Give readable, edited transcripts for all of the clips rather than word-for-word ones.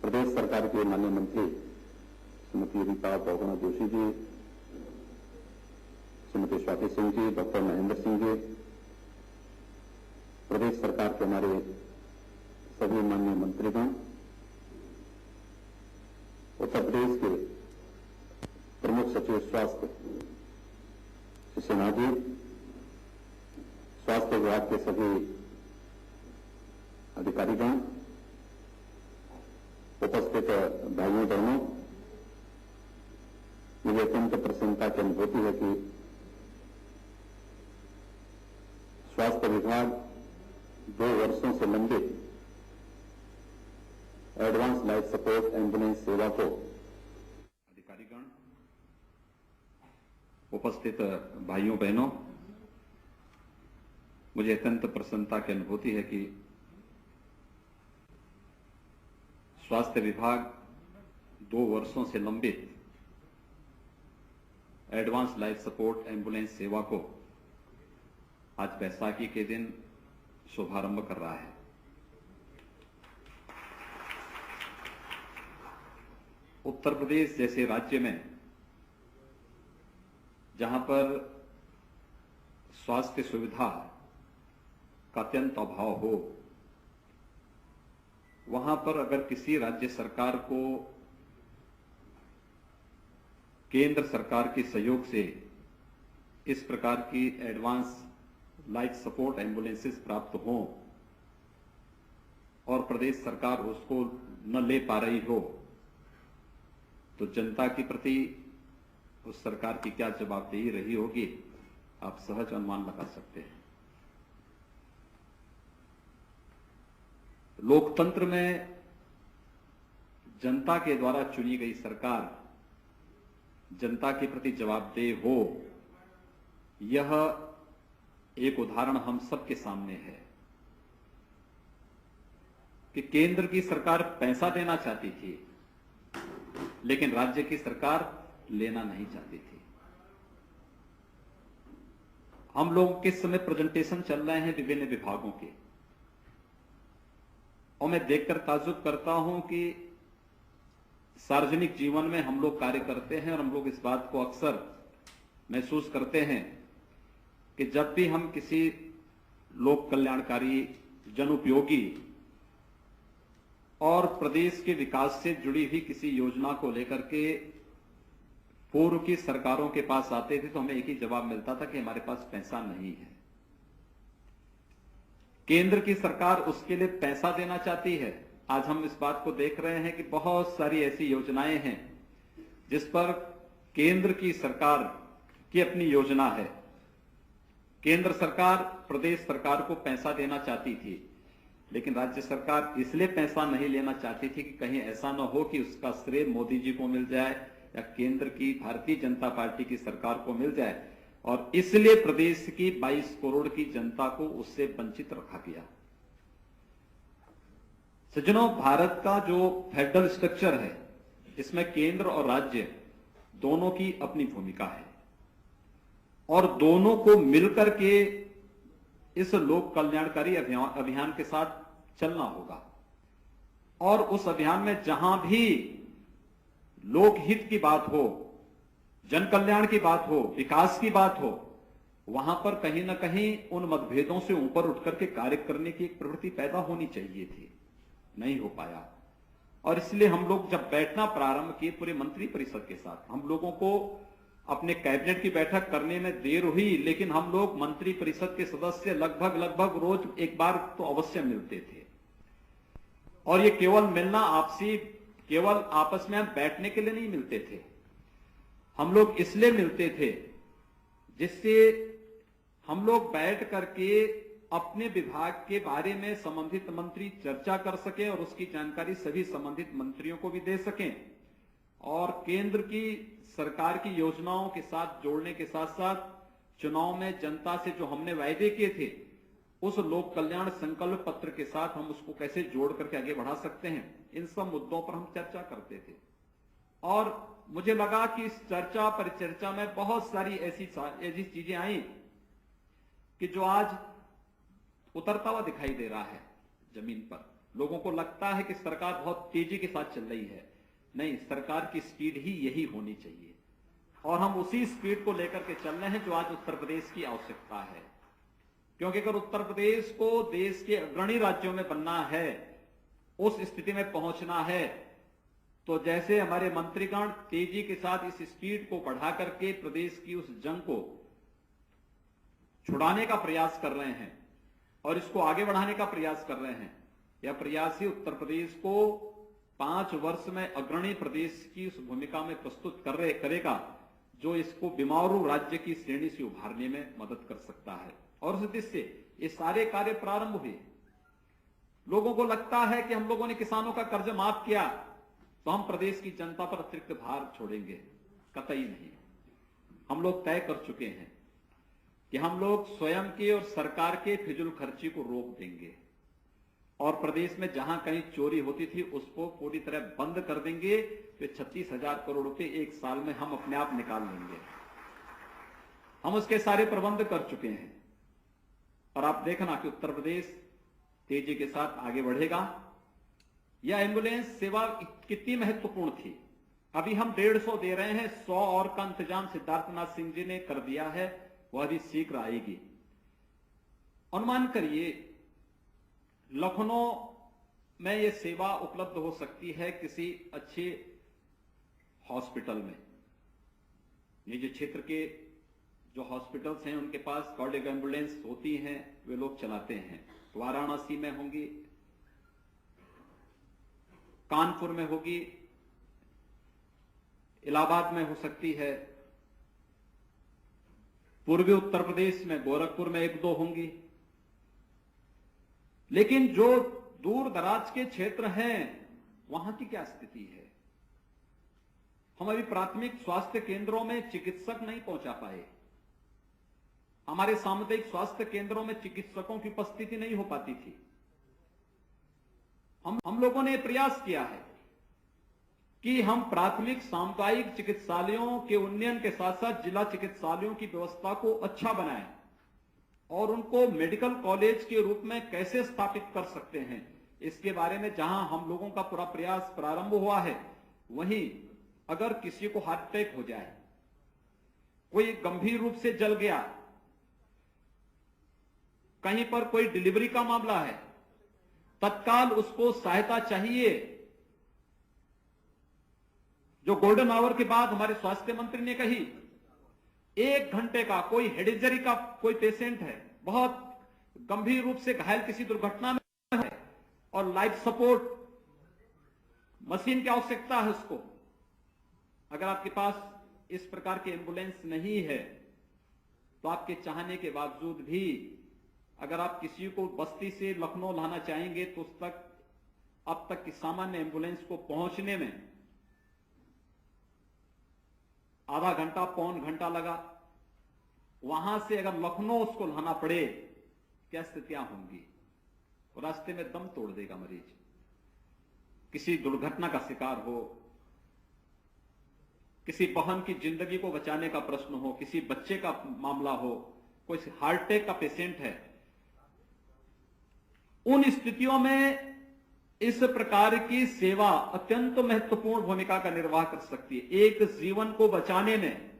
प्रदेश सरकार के माननीय मंत्री श्रीमती रीता बहुगुणा जोशी जी, श्रीमती स्वाति सिंह जी, डॉक्टर महेंद्र सिंह जी, प्रदेश सरकार के हमारे सभी माननीय मंत्रीगण, उत्तर प्रदेश के प्रमुख सचिव स्वास्थ्य श्री सिन्हा जी, स्वास्थ्य विभाग के सभी अधिकारीगण, उपस्थित भाइयों बहनों, मुझे अत्यंत प्रसन्नता की अनुभूति है कि स्वास्थ्य विभाग 2 वर्षों से लंबित एडवांस लाइफ सपोर्ट एम्बुलेंस सेवा को अधिकारीगण, उपस्थित भाइयों बहनों, मुझे अत्यंत प्रसन्नता की अनुभूति है कि स्वास्थ्य विभाग 2 वर्षों से लंबित एडवांस लाइफ सपोर्ट एम्बुलेंस सेवा को आज बैसाखी के दिन शुभारंभ कर रहा है। उत्तर प्रदेश जैसे राज्य में जहां पर स्वास्थ्य सुविधा का अत्यंत अभाव हो, वहां पर अगर किसी राज्य सरकार को केंद्र सरकार के सहयोग से इस प्रकार की एडवांस लाइफ सपोर्ट एम्बुलेंसेस प्राप्त हों और प्रदेश सरकार उसको न ले पा रही हो, तो जनता के प्रति उस सरकार की क्या जवाबदेही रही होगी, आप सहज अनुमान लगा सकते हैं। लोकतंत्र में जनता के द्वारा चुनी गई सरकार जनता के प्रति जवाबदेह हो, यह एक उदाहरण हम सबके सामने है कि केंद्र की सरकार पैसा देना चाहती थी, लेकिन राज्य की सरकार लेना नहीं चाहती थी। हम लोग किस समय प्रेजेंटेशन चल रहे हैं विभिन्न विभागों के, और मैं देखकर ताज्जुब करता हूं कि सार्वजनिक जीवन में हम लोग कार्य करते हैं और हम लोग इस बात को अक्सर महसूस करते हैं कि जब भी हम किसी लोक कल्याणकारी, जनउपयोगी और प्रदेश के विकास से जुड़ी हुई किसी योजना को लेकर के पूर्व की सरकारों के पास आते थे तो हमें एक ही जवाब मिलता था कि हमारे पास पैसा नहीं है। केंद्र की सरकार उसके लिए पैसा देना चाहती है। आज हम इस बात को देख रहे हैं कि बहुत सारी ऐसी योजनाएं हैं जिस पर केंद्र की सरकार की अपनी योजना है। केंद्र सरकार प्रदेश सरकार को पैसा देना चाहती थी, लेकिन राज्य सरकार इसलिए पैसा नहीं लेना चाहती थी कि कहीं ऐसा न हो कि उसका श्रेय मोदी जी को मिल जाए या केंद्र की भारतीय जनता पार्टी की सरकार को मिल जाए, और इसलिए प्रदेश की 22 करोड़ की जनता को उससे वंचित रखा गया। सज्जनों, भारत का जो फेडरल स्ट्रक्चर है, इसमें केंद्र और राज्य दोनों की अपनी भूमिका है और दोनों को मिलकर के इस लोक कल्याणकारी अभियान के साथ चलना होगा। और उस अभियान में जहां भी लोकहित की बात हो, जन कल्याण की बात हो, विकास की बात हो, वहां पर कहीं ना कहीं उन मतभेदों से ऊपर उठकर के कार्य करने की एक प्रवृत्ति पैदा होनी चाहिए थी। नहीं हो पाया, और इसलिए हम लोग जब बैठना प्रारंभ किए पूरे मंत्री परिषद के साथ, हम लोगों को अपने कैबिनेट की बैठक करने में देर हुई, लेकिन हम लोग मंत्री परिषद के सदस्य लगभग रोज एक बार तो अवश्य मिलते थे। और ये केवल मिलना आपसी, केवल आपस में बैठने के लिए नहीं मिलते थे, हम लोग इसलिए मिलते थे जिससे हम लोग बैठ करके अपने विभाग के बारे में संबंधित मंत्री चर्चा कर सके और उसकी जानकारी सभी संबंधित मंत्रियों को भी दे सकें, और केंद्र की सरकार की योजनाओं के साथ जोड़ने के साथ साथ चुनाव में जनता से जो हमने वायदे किए थे उस लोक कल्याण संकल्प पत्र के साथ हम उसको कैसे जोड़ करके आगे बढ़ा सकते हैं, इन सब मुद्दों पर हम चर्चा करते थे। और मुझे लगा कि इस चर्चा परिचर्चा में बहुत सारी ऐसी चीजें आई कि जो आज उतरता हुआ दिखाई दे रहा है जमीन पर। लोगों को लगता है कि सरकार बहुत तेजी के साथ चल रही है। नहीं, सरकार की स्पीड ही यही होनी चाहिए और हम उसी स्पीड को लेकर के चल रहे हैं जो आज उत्तर प्रदेश की आवश्यकता है। क्योंकि अगर उत्तर प्रदेश को देश के अग्रणी राज्यों में बनना है, उस स्थिति में पहुंचना है, तो जैसे हमारे मंत्रीगण तेजी के साथ इस स्पीड को बढ़ा करके प्रदेश की उस जंग को छुड़ाने का प्रयास कर रहे हैं और इसको आगे बढ़ाने का प्रयास कर रहे हैं, यह प्रयास ही उत्तर प्रदेश को 5 वर्ष में अग्रणी प्रदेश की उस भूमिका में प्रस्तुत करेगा जो इसको बीमारू राज्य की श्रेणी से उभारने में मदद कर सकता है। और उस उद्देश्य से ये सारे कार्य प्रारंभ हुए। लोगों को लगता है कि हम लोगों ने किसानों का कर्ज माफ किया तो हम प्रदेश की जनता पर अतिरिक्त भार छोड़ेंगे, कतई नहीं। हम लोग तय कर चुके हैं कि हम लोग स्वयं के और सरकार के फिजूल खर्ची को रोक देंगे और प्रदेश में जहां कहीं चोरी होती थी उसको पूरी तरह बंद कर देंगे। तो 36,000 करोड़ रुपए एक साल में हम अपने आप निकाल लेंगे। हम उसके सारे प्रबंध कर चुके हैं और आप देखना कि उत्तर प्रदेश तेजी के साथ आगे बढ़ेगा। यह एम्बुलेंस सेवा कितनी महत्वपूर्ण थी। अभी हम 150 दे रहे हैं, 100 और का इंतजाम सिद्धार्थनाथ सिंह जी ने कर दिया है, वह अभी शीघ्र आएगी। अनुमान करिए लखनऊ में यह सेवा उपलब्ध हो सकती है किसी अच्छे हॉस्पिटल में। निजी क्षेत्र के जो हॉस्पिटल्स हैं उनके पास कार्डियक एम्बुलेंस होती हैं, वे लोग चलाते हैं। वाराणसी में होंगी, कानपुर में होगी, इलाहाबाद में हो सकती है, पूर्वी उत्तर प्रदेश में गोरखपुर में 1-2 होंगी। लेकिन जो दूर दराज के क्षेत्र हैं वहां की क्या स्थिति है? हम अभी प्राथमिक स्वास्थ्य केंद्रों में चिकित्सक नहीं पहुंचा पाए। हमारे सामुदायिक स्वास्थ्य केंद्रों में चिकित्सकों की उपस्थिति नहीं हो पाती थी। हम लोगों ने प्रयास किया है कि हम प्राथमिक सामुदायिक चिकित्सालयों के उन्नयन के साथ साथ जिला चिकित्सालयों की व्यवस्था को अच्छा बनाएं और उनको मेडिकल कॉलेज के रूप में कैसे स्थापित कर सकते हैं, इसके बारे में जहां हम लोगों का पूरा प्रयास प्रारंभ हुआ है। वहीं अगर किसी को हार्ट अटैक हो जाए, कोई गंभीर रूप से जल गया, कहीं पर कोई डिलीवरी का मामला है, तत्काल उसको सहायता चाहिए। जो गोल्डन आवर के बाद हमारे स्वास्थ्य मंत्री ने कही, 1 घंटे का कोई हेड इंजरी का कोई पेशेंट है, बहुत गंभीर रूप से घायल किसी दुर्घटना में है और लाइफ सपोर्ट मशीन की आवश्यकता है उसको, अगर आपके पास इस प्रकार की एम्बुलेंस नहीं है तो आपके चाहने के बावजूद भी अगर आप किसी को बस्ती से लखनऊ लाना चाहेंगे तो उस तक अब तक की सामान्य एम्बुलेंस को पहुंचने में आधा घंटा पौन घंटा लगा। वहां से अगर लखनऊ उसको लाना पड़े, क्या स्थितियां होंगी? रास्ते में दम तोड़ देगा मरीज। किसी दुर्घटना का शिकार हो, किसी बहन की जिंदगी को बचाने का प्रश्न हो, किसी बच्चे का मामला हो, कोई हार्ट अटैक का पेशेंट है, उन स्थितियों में इस प्रकार की सेवा अत्यंत महत्वपूर्ण भूमिका का निर्वाह कर सकती है एक जीवन को बचाने में।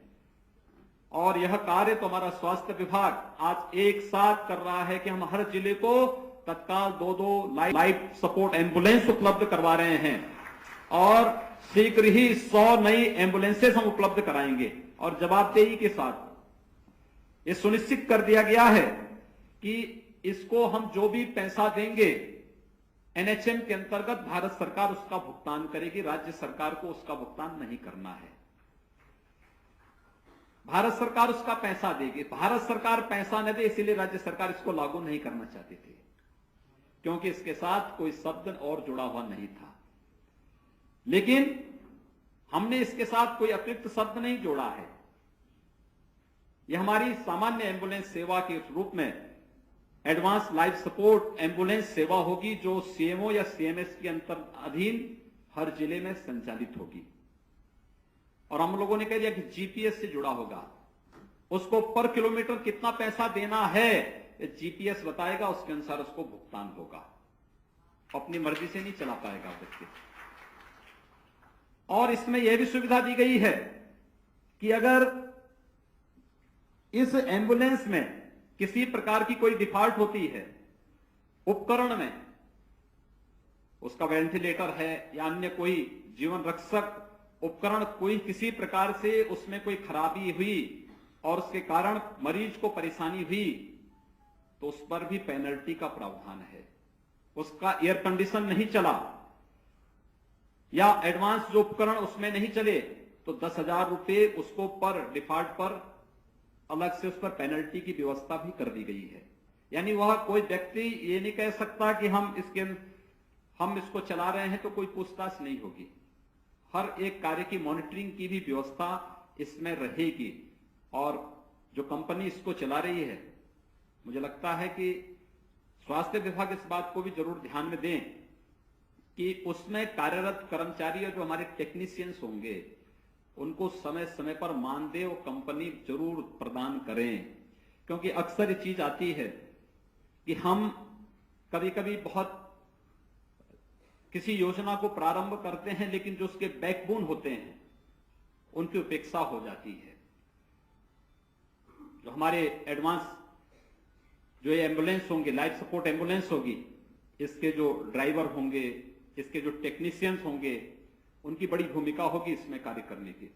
और यह कार्य तो हमारा स्वास्थ्य विभाग आज एक साथ कर रहा है कि हम हर जिले को तत्काल 2-2 लाइफ सपोर्ट एम्बुलेंस उपलब्ध करवा रहे हैं और शीघ्र ही 100 नई एम्बुलेंसेस हम उपलब्ध कराएंगे। और जवाबदेही के साथ यह सुनिश्चित कर दिया गया है कि इसको हम जो भी पैसा देंगे एनएचएम के अंतर्गत भारत सरकार उसका भुगतान करेगी, राज्य सरकार को उसका भुगतान नहीं करना है। भारत सरकार उसका पैसा देगी। भारत सरकार पैसा न दे इसलिए राज्य सरकार इसको लागू नहीं करना चाहती थी, क्योंकि इसके साथ कोई शब्द और जुड़ा हुआ नहीं था। लेकिन हमने इसके साथ कोई अतिरिक्त शब्द नहीं जोड़ा है। यह हमारी सामान्य एम्बुलेंस सेवा के रूप में एडवांस लाइफ सपोर्ट एम्बुलेंस सेवा होगी, जो सीएमओ या सीएमएस के अधीन हर जिले में संचालित होगी। और हम लोगों ने कह दिया कि जीपीएस से जुड़ा होगा, उसको पर किलोमीटर कितना पैसा देना है जीपीएस बताएगा, उसके अनुसार उसको भुगतान होगा। अपनी मर्जी से नहीं चला पाएगा व्यक्ति। और इसमें यह भी सुविधा दी गई है कि अगर इस एम्बुलेंस में किसी प्रकार की कोई डिफॉल्ट होती है उपकरण में, उसका वेंटिलेटर है या अन्य कोई जीवन रक्षक उपकरण, कोई किसी प्रकार से उसमें कोई खराबी हुई और उसके कारण मरीज को परेशानी हुई, तो उस पर भी पेनल्टी का प्रावधान है। उसका एयर कंडीशन नहीं चला या एडवांस जो उपकरण उसमें नहीं चले तो 10,000 रुपए उसको पर डिफॉल्ट पर अलग से उस पर पेनल्टी की व्यवस्था भी कर दी गई है। यानी वह कोई व्यक्ति ये नहीं कह सकता कि हम इसको चला रहे हैं तो कोई पूछताछ नहीं होगी। हर एक कार्य की मॉनिटरिंग की भी व्यवस्था इसमें रहेगी। और जो कंपनी इसको चला रही है, मुझे लगता है कि स्वास्थ्य विभाग इस बात को भी जरूर ध्यान में दें कि उसमें कार्यरत कर्मचारी और जो हमारे टेक्नीशियंस होंगे उनको समय समय पर मानदेय वो कंपनी जरूर प्रदान करें। क्योंकि अक्सर ये चीज आती है कि हम कभी कभी बहुत किसी योजना को प्रारंभ करते हैं लेकिन जो उसके बैकबोन होते हैं उनकी उपेक्षा हो जाती है। जो हमारे एडवांस जो ये एम्बुलेंस होंगे, लाइफ सपोर्ट एम्बुलेंस होगी, इसके जो ड्राइवर होंगे, इसके जो टेक्नीशियंस होंगे, उनकी बड़ी भूमिका होगी इसमें कार्य करने की।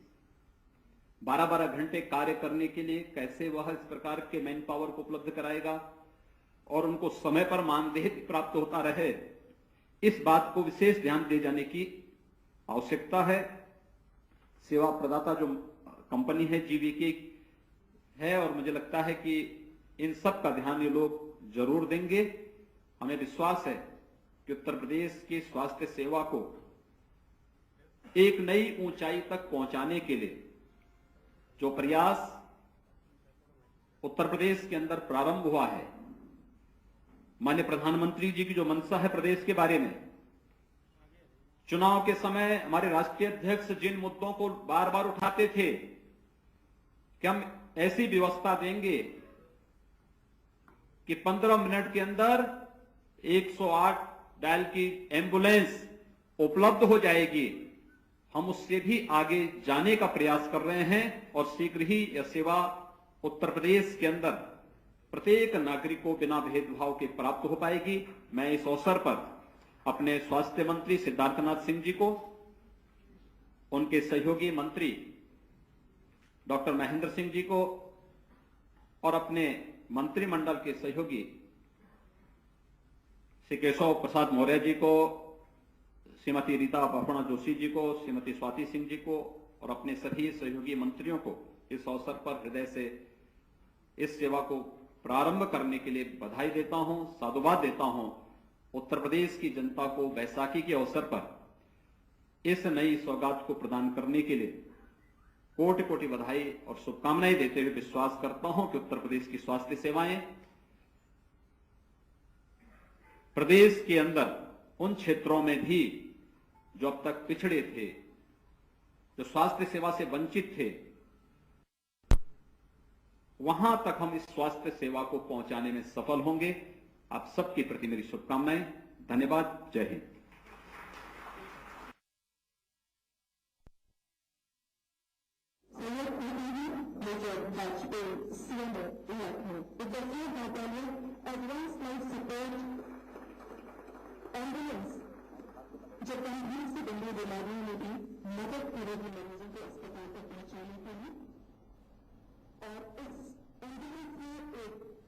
12-12 घंटे कार्य करने के लिए कैसे वह इस प्रकार के मैन पावर को उपलब्ध कराएगा और उनको समय पर मानदेय प्राप्त होता रहे, इस बात को विशेष ध्यान दिए जाने की आवश्यकता है। सेवा प्रदाता जो कंपनी है जीवीके है और मुझे लगता है कि इन सब का ध्यान ये लोग जरूर देंगे। हमें विश्वास है कि उत्तर प्रदेश की स्वास्थ्य सेवा को एक नई ऊंचाई तक पहुंचाने के लिए जो प्रयास उत्तर प्रदेश के अंदर प्रारंभ हुआ है, माननीय प्रधानमंत्री जी की जो मंशा है प्रदेश के बारे में, चुनाव के समय हमारे राष्ट्रीय अध्यक्ष जिन मुद्दों को बार बार उठाते थे कि हम ऐसी व्यवस्था देंगे कि 15 मिनट के अंदर 108 डायल की एम्बुलेंस उपलब्ध हो जाएगी, हम उससे भी आगे जाने का प्रयास कर रहे हैं और शीघ्र ही यह सेवा उत्तर प्रदेश के अंदर प्रत्येक नागरिक को बिना भेदभाव के प्राप्त हो पाएगी। मैं इस अवसर पर अपने स्वास्थ्य मंत्री सिद्धार्थनाथ सिंह जी को, उनके सहयोगी मंत्री डॉक्टर महेंद्र सिंह जी को और अपने मंत्रिमंडल के सहयोगी श्री केशव प्रसाद मौर्य जी को, श्रीमती रीता अपर्णा जोशी जी को, श्रीमती स्वाति सिंह जी को और अपने सभी सहयोगी मंत्रियों को इस अवसर पर हृदय से इस सेवा को प्रारंभ करने के लिए बधाई देता हूं, साधुवाद देता हूं। उत्तर प्रदेश की जनता को बैसाखी के अवसर पर इस नई सौगात को प्रदान करने के लिए कोटि कोटि बधाई और शुभकामनाएं देते हुए विश्वास करता हूं कि उत्तर प्रदेश की स्वास्थ्य सेवाएं प्रदेश के अंदर उन क्षेत्रों में भी जो अब तक पिछड़े थे, जो स्वास्थ्य सेवा से वंचित थे, वहां तक हम इस स्वास्थ्य सेवा को पहुंचाने में सफल होंगे। आप सबके प्रति मेरी शुभकामनाएं। धन्यवाद। जय हिंद। एम्बुलेंस जो गंभीर से गंभीर बीमारियों में भी मदद करेगी।